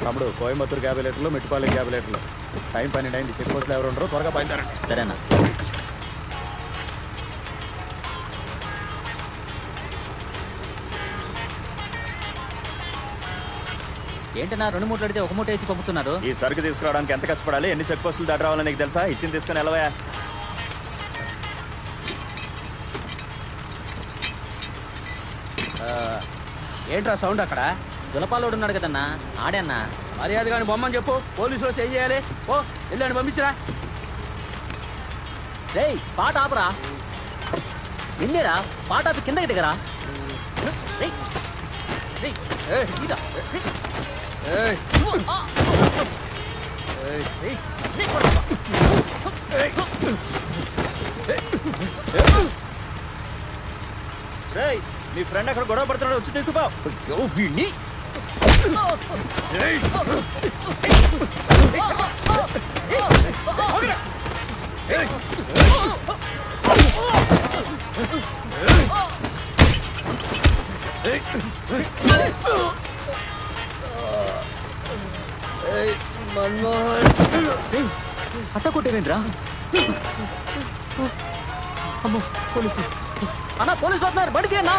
తమ్ముడు కోయంబత్తూరు 50 లీటర్లు, మెట్టిపాలెం 50 లీటర్లు. టైం 12 అయింది. చెక్ పోస్టులు ఎవరు ఉండరు, త్వరగా బయలుదేరండి. సరేనా? ఏంటన్నా 2 మూటలు అడితే 1 మూట వేసి పంపుతున్నారు? ఈ సరుకు తీసుకురావడానికి ఎంత కష్టపడాలి, ఎన్ని చెక్ పోస్టులు దాటి రావాలో నీకు తెలుసా? ఇచ్చింది తీసుకుని వెళ్ళవా. ఏంట్రా సౌండ్ అక్కడ? జులపాలోడు ఉన్నాడు కదన్నా, ఆడే అన్నా. మర్యాద కానీ బొమ్మని చెప్పు, పోలీసులు వస్తే ఏం చేయాలి? ఓ వెళ్ళండి, పంపించరా. రేయ్ పాట ఆపరా. నిన్నేరా పాట ఆపి కిందకి దిగరా. రేయ్ రేయ్ ఇదా. రేయ్ రేయ్, నీ ఫ్రెండ్ అక్కడ గొడవ పడుతున్నాడు, వచ్చి తీసుకుపో. వీడిని అట్ట కొట్టేవేంద్రా? అమ్మో పోలీసు అన్నా, పోలీసు వస్తున్నారు, బడికి అన్నా.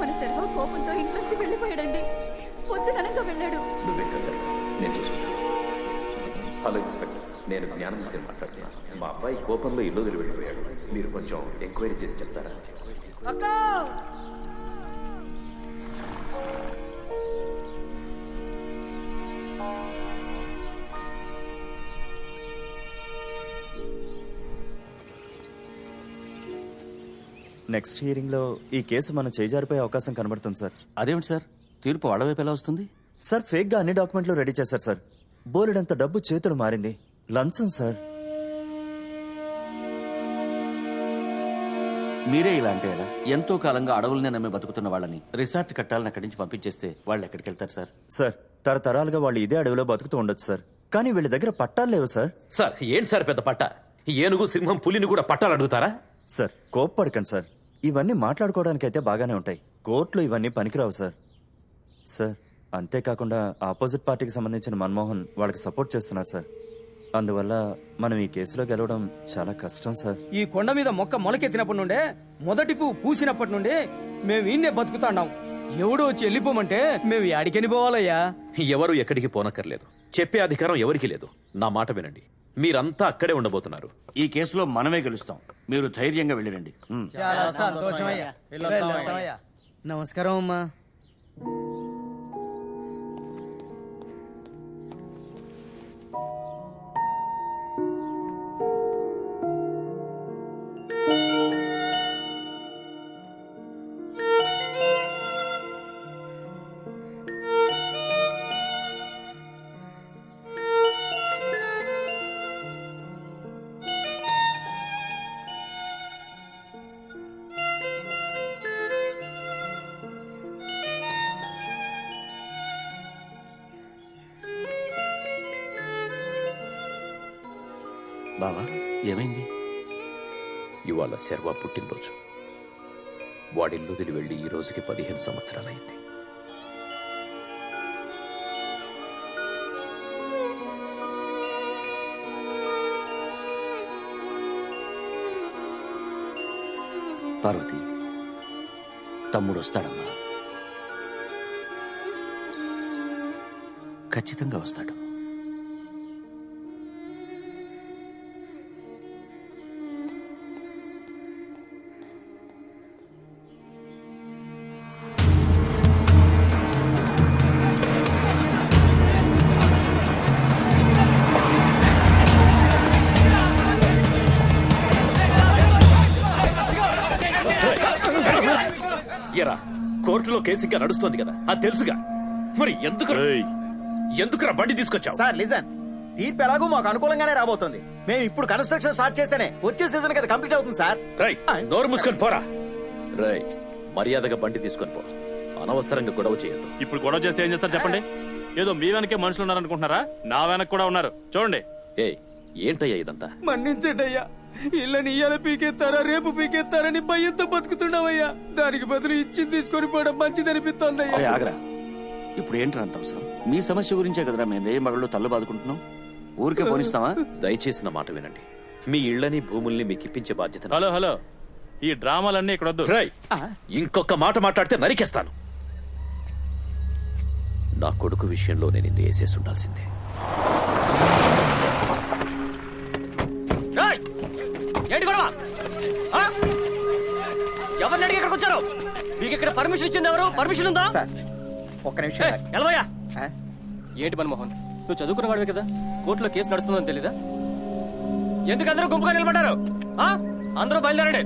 మన శర్వ కోపంతో ఇంట్లోంచి వెళ్ళిపోయాడండి. పొద్దుననగా వెళ్ళాడు. నేను చూసుకుంటాను. హలో ఇన్స్పెక్టర్, నేను జ్ఞానమూర్తిని మాట్లాడుతున్నాను. మా అబ్బాయి కోపంలో ఇల్లు వదిలి వెళ్ళిపోయాడు. మీరు కొంచెం ఎంక్వైరీ చేసి చెప్తారా? నెక్స్ట్ హియరింగ్ లో ఈ కేసు మనం చేజారిపోయే అవకాశం కనబడుతుంది సార్. అదేమిటి సార్, తీర్పు వాళ్ళ వైపు ఎలా వస్తుంది? సార్ ఫేక్ గా అన్ని డాక్యుమెంట్లు రెడీ చేశారు సార్. బోలెడంత డబ్బు చేతులు మారింది. లంచం సార్. మీరే ఇలా అంటే ఎలా? ఎంతో కాలంగా అడవులనే నమ్మి బతుకుతున్న వాళ్ళని రిసార్ట్ కట్టాలని అక్కడి నుంచి పంపించేస్తే వాళ్ళు ఎక్కడికి వెళ్తారు సార్? సార్ తరతరాలుగా వాళ్ళు ఇదే అడవిలో బతుకుతూ ఉండొచ్చు సార్. కానీ వీళ్ళ దగ్గర పట్టాలు లేవు సార్. సార్ ఏంటి సార్ పెద్ద పట్ట? ఏనుగు, సింహం, పులిని కూడా పట్టాలు అడుగుతారా? సార్ కోప్పడకండి సార్. ఇవన్నీ మాట్లాడుకోవడానికైతే బాగానే ఉంటాయి. కోర్టులో ఇవన్నీ పనికిరావు సార్. సార్ అంతేకాకుండా ఆపోజిట్ పార్టీకి సంబంధించిన మన్మోహన్ వాళ్ళకి సపోర్ట్ చేస్తున్నారు సార్. అందువల్ల మనం ఈ కేసులో గెలవడం చాలా కష్టం సార్. ఈ కొండ మీద మొక్క మొలకెత్తినప్పటి నుండే, మొదటి పువ్వు పూసినప్పటి నుండి మేము ఈయన్నే బతుకుతాండాం. ఎవడు వచ్చి వెళ్ళిపోమంటే మేము యాడికని పోవాలయ్యా? ఎవరు ఎక్కడికి పోనక్కర్లేదు. చెప్పే అధికారం ఎవరికి లేదు. నా మాట వినండి, మీరంతా అక్కడే ఉండబోతున్నారు. ఈ కేసులో మనమే గెలుస్తాం. మీరు ధైర్యంగా వెళ్ళిరండి. చాలా సంతోషమయ్యా. నమస్కారం అమ్మా. బావా ఏమైంది? ఇవాళ శర్వ పుట్టినరోజు. వాడిల్లు వదిలి వెళ్ళి ఈ రోజుకి 15 సంవత్సరాలైంది. పార్వతి, తమ్ముడు వస్తాడమ్మా, ఖచ్చితంగా వస్తాడు. ఎరా కోర్టులో కేసు ఇంకా నడుస్తోంది కదా అది తెలుసుగా. మరి ఎందుకురా బండి తీసుకొచ్చావు? సార్ లిజన్, తీర్పు ఎలాగో మాకు అనుకూలంగానే రాబోతుంది. మేము ఇప్పుడు కన్స్ట్రక్షన్ స్టార్ట్ చేస్తేనే వచ్చే సీజన్ కదా కంప్లీట్ అవుతుంది సార్. నోరు మూసుకొని పోరా. మర్యాదగా బండి తీసుకొని పో. అనవసరంగా గొడవ చేయొద్దు. ఇప్పుడు గొడవ చేస్తే ఏం చేస్తారు చెప్పండి? ఏదో మీ వెనకే మనుషులు ఉన్నారనుకుంటున్నారా? నా వెనక కూడా ఉన్నారు, చూడండి. ఏంటయ్యా ఇదంతా? మన్నించండి అయ్యా, ఇళ్ళని ఇయ్యాల పీకెత్తారా రేపు పీకెత్తారని భయంతో బతుకుతున్నావయ్యా. దానికి బదులు ఇచ్చి తీసుకొని పోవడం మంచిదనిపిస్తోందయ్యా. ఆగరా, ఇప్పుడు ఏంట్రా అంత అవసరం? మీ సమస్య గురించే కదరా మేము రే మగళ్ళు తల్లు బాదుకుంటున్నాం. ఊరికే పోనిస్తావా? దయచేసి నా మాట వినండి. మీ ఇళ్లని భూముల్ని మీకు ఇప్పించే బాధ్యత. హలో, ఈ డ్రామాలన్నీ ఇక్కడ వద్దు. ఇంకొక మాట మాట్లాడితే నరికేస్తాను. నా కొడుకు విషయంలో నేను నిన్ను వేసేసి ఉండాల్సిందే. ఏంటి గొడవ? ఎవరిని అడిగి ఇక్కడికి వచ్చారు? మీకు ఇక్కడ పర్మిషన్ ఇచ్చింది ఎవరు? పర్మిషన్ ఉందా? ఒక్క నిమిషం ఎలవయ్యా. ఏంటి మన్మోహన్, నువ్వు చదువుకున్న వాడివే కదా, కోర్టులో కేసు నడుస్తుందని తెలీదా? ఎందుకు అందరూ గుంపుగా నిలబడ్డారు? అందరూ బయలుదేరండి.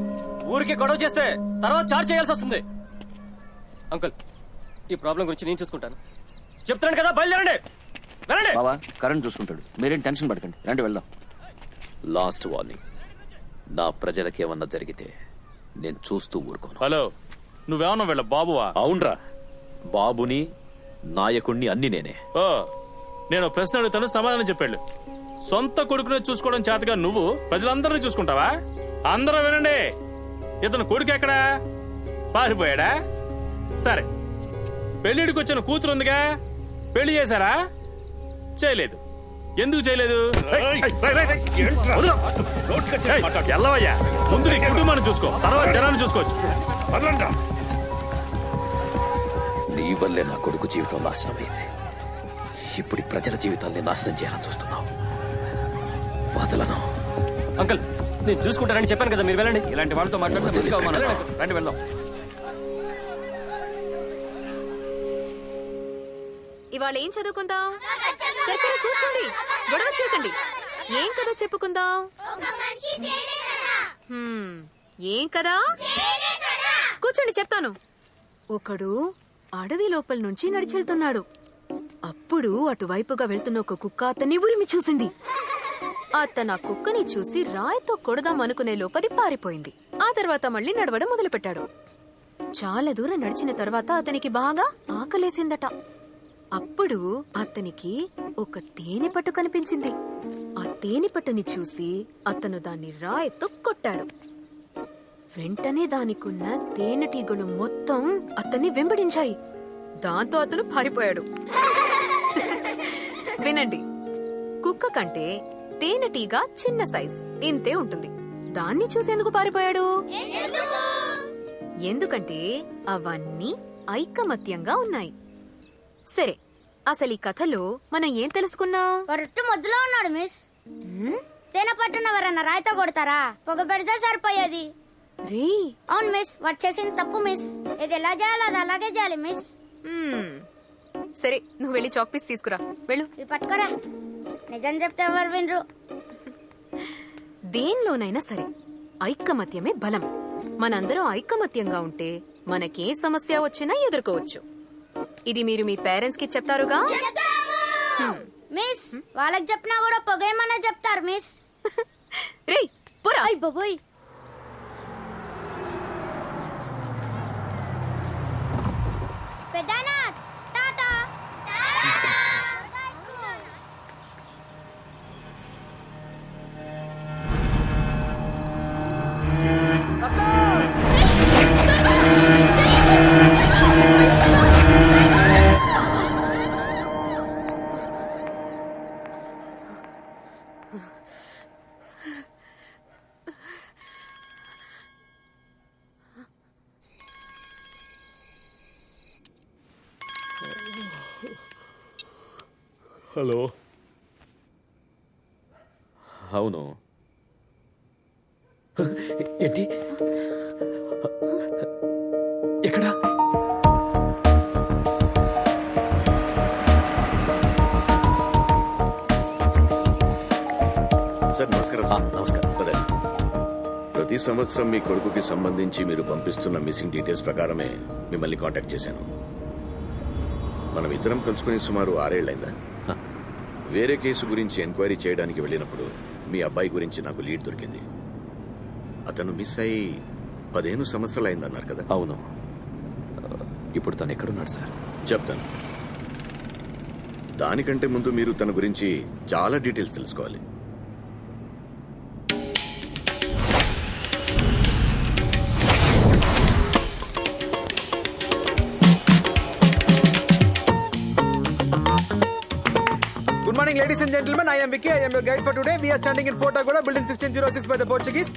ఊరికి గొడవ చేస్తే తర్వాత చార్జ్ చేయాల్సి వస్తుంది. అంకుల్, ఈ ప్రాబ్లం గురించి నేను చూసుకుంటాను. చెప్తాను కదా, బయలుదేరండి. వెళ్ళండి. బావా కరెంట్ చూసుకుంటాడు, మీరేం టెన్షన్ పడకండి, రండి వెళ్దాం. లాస్ట్ వార్నింగ్, నా ప్రజలకేమన్నా జరిగితే నేను చూస్తూ ఊరుకోను. హలో, నువ్వేమన్నా వీళ్ళ బాబువా? అవునరా, బాబుని నాయకుణ్ణి అన్ని నేనే. నేను ప్రశ్న అడుగుతాను, సమాధానం చెప్పాడు. సొంత కొడుకునే చూసుకోవడం చేతగా నువ్వు ప్రజలందరినీ చూసుకుంటావా? అందరూ వినండి, ఇతను కొడుకు ఎక్కడా? పారిపోయాడా? సరే, పెళ్లిడికి వచ్చిన కూతురు ఉందిగా, పెళ్లి చేశారా? చేయలేదు. ఎందుకు చేయలేదు? ఎల్లవయ్యా, ముందు నీ కుటుంబాన్ని చూసుకో, తర్వాత జనాన్ని చూసుకోవచ్చు. నీ వల్లే నా కొడుకు జీవితం నాశనమైంది. ఇప్పుడు ప్రజల జీవితాల్ని నాశనం చేయాలని చూస్తున్నావు. వదలను. అంకుల్, నేను చూసుకుంటానని చెప్పాను కదా, మీరు వెళ్ళండి. ఇలాంటి వాళ్ళతో మాట్లాడుతూ రండి వెళ్దాం. ఇవాళ ఏం చదువుకుందాం? సరే కూర్చోండి, గొడవ చేయకండి. ఏం కదా చెప్పుకుందాం? ఏం కదా? కూర్చోండి, చెప్తాను. ఒకడు అడవి లోపల నుంచి నడిచెళ్తున్నాడు. అప్పుడు అటువైపుగా వెళ్తున్న ఒక కుక్క అతన్ని ఉరిమి చూసింది. అతను ఆ కుక్కని చూసి రాయితో కొడదాం అనుకునే లోపది పారిపోయింది. ఆ తర్వాత మళ్ళీ నడవడం మొదలుపెట్టాడు. చాలా దూరం నడిచిన తర్వాత అతనికి బాగా ఆకలేసిందట. అప్పుడు అతనికి ఒక తేనెపట్టు కనిపించింది. ఆ తేనెపట్టుని చూసి అతను దాన్ని రాయితో కొట్టాడు. వెంటనే దానికున్న తేనెటీగలు మొత్తం అతన్ని వెంబడించాయి. దాంతో అతను పారిపోయాడు. వినండి, కుక్క కంటే తేనెటీగ చిన్న సైజ్, ఇంతే ఉంటుంది. దాన్ని చూసేందుకు పారిపోయాడు? ఎందుకంటే అవన్నీ ఐకమత్యంగా ఉన్నాయి. సరే, అసలు ఈ కథలో మనం ఏం తెలుసుకున్నాం? వరట్టు మధ్యలో ఉన్నాడు మిస్. తేనె పట్టున ఎవరన్నా రాయితో కొడతారా? పొగ పెడితే సరిపోయేది. అవును మిస్, వాడు చేసింది తప్పు మిస్. ఇది ఎలా చేయాలో అది అలాగే చేయాలి మిస్. సరే, నువ్వు వెళ్ళి చాక్ పీస్ తీసుకురా, వెళ్ళు. ఇది పట్టుకోరా, నిజం చెప్తే ఎవరు వినరు. దేనిలోనైనా సరే ఐకమత్యమే బలం. మనందరం ఐకమత్యంగా ఉంటే మనకే సమస్య వచ్చినా ఎదుర్కోవచ్చు. ఇది మీరు మీ పేరెంట్స్ కి చెప్తారుగా? మిస్, వాళ్ళకి చెప్పినా కూడా పొగేమన్నా చెప్తారు మిస్. రేయ్ పురా. బాబోయ్, పెద్దనా టాటా. హలో, అవును. ఏంటి? ఎక్కడా? సార్ నమస్కారం. నమస్కారం. ప్రతి సంవత్సరం మీ కొడుకుకి సంబంధించి మీరు పంపిస్తున్న మిస్సింగ్ డీటెయిల్స్ ప్రకారమే మిమ్మల్ని కాంటాక్ట్ చేశాను. మనం ఇద్దరం కలుసుకుని సుమారు 6 ఏళ్లైందా? వేరే కేసు గురించి ఎంక్వైరీ చేయడానికి వెళ్ళినప్పుడు మీ అబ్బాయి గురించి నాకు లీడ్ దొరికింది. అతను మిస్ అయి 15 సంవత్సరాలు అయిందన్నారు కదా? అవును. ఇప్పుడు తను ఎక్కడున్నాడు సార్? చెప్తాను. దానికంటే ముందు మీరు తన గురించి చాలా డీటెయిల్స్ తెలుసుకోవాలి. Good morning, ladies and gentlemen. I am Vicky. I am your guide for today. We are standing in Fort Aguada, building 1606 by the Portuguese.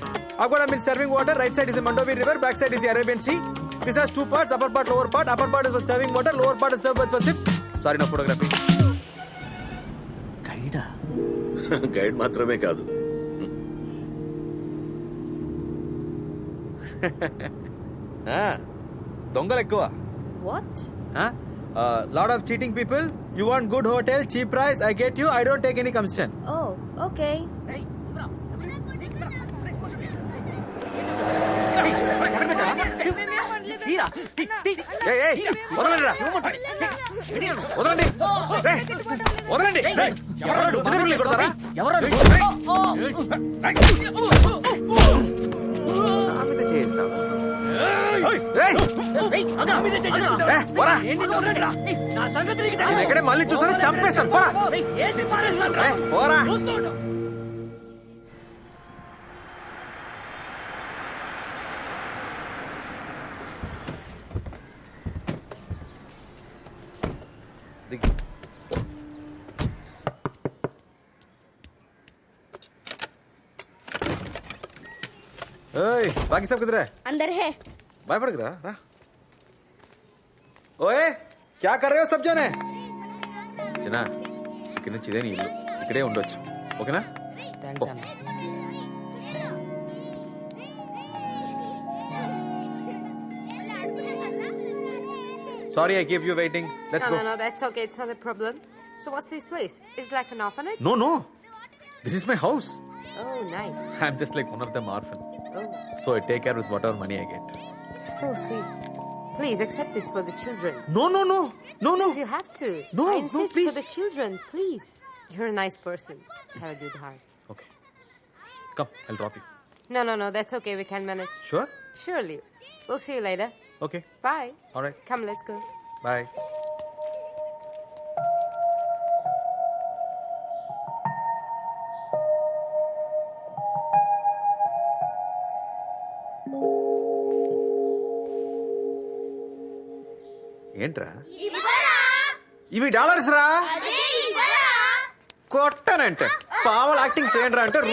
Aguada means serving water. Right side is the Mandovi River. Back side is the Arabian Sea. This has 2 parts, upper part, lower part. Upper part is for serving water. Lower part is served for ships. Sorry, no photography. గైడా? Guide మాత్రమే కాదు. దొంగలు ఎక్కువ. What? Lot of cheating people. You want good hotel, cheap price. I get you. I don't take any commission. ఓ okay. వదలండి. వదలండి. ఇక్కడే మళ్ళీ చూసాను చంపేస్తాను. పోరా. బాకీ సబ్ కిధర్ హై? अंदर है. భయపడకురా రా. ఓయే క్యా కర్ రహే హో సబ్ జనే? జనా ఇక్కడి నుంచి ఇదే నీ ఇల్లు, ఇక్కడే ఉండొచ్చు. ఓకేనా? థ్యాంక్స్ అన్న. Sorry, I keep you waiting. Let's go. No, that's okay. It's not a problem. So what's this place? Is it like an orphanage? No. This is my house. Oh, nice. I'm just like one of them orphan. Oh, So I take care with whatever money I get. so sweet. Please accept this for the children. No. Please, you have to. No, I no, insist please. for the children. Please. You're a nice person. Have a good heart. Okay. Come, I'll drop you. No. That's okay. We can manage. Sure? Surely. We'll see you later. Okay. Bye. All right. Come, let's go. Bye. ఏంట్రా ఇవి dollars రా? కొట్టనంటే పావల్ acting చేయండి రా అంటే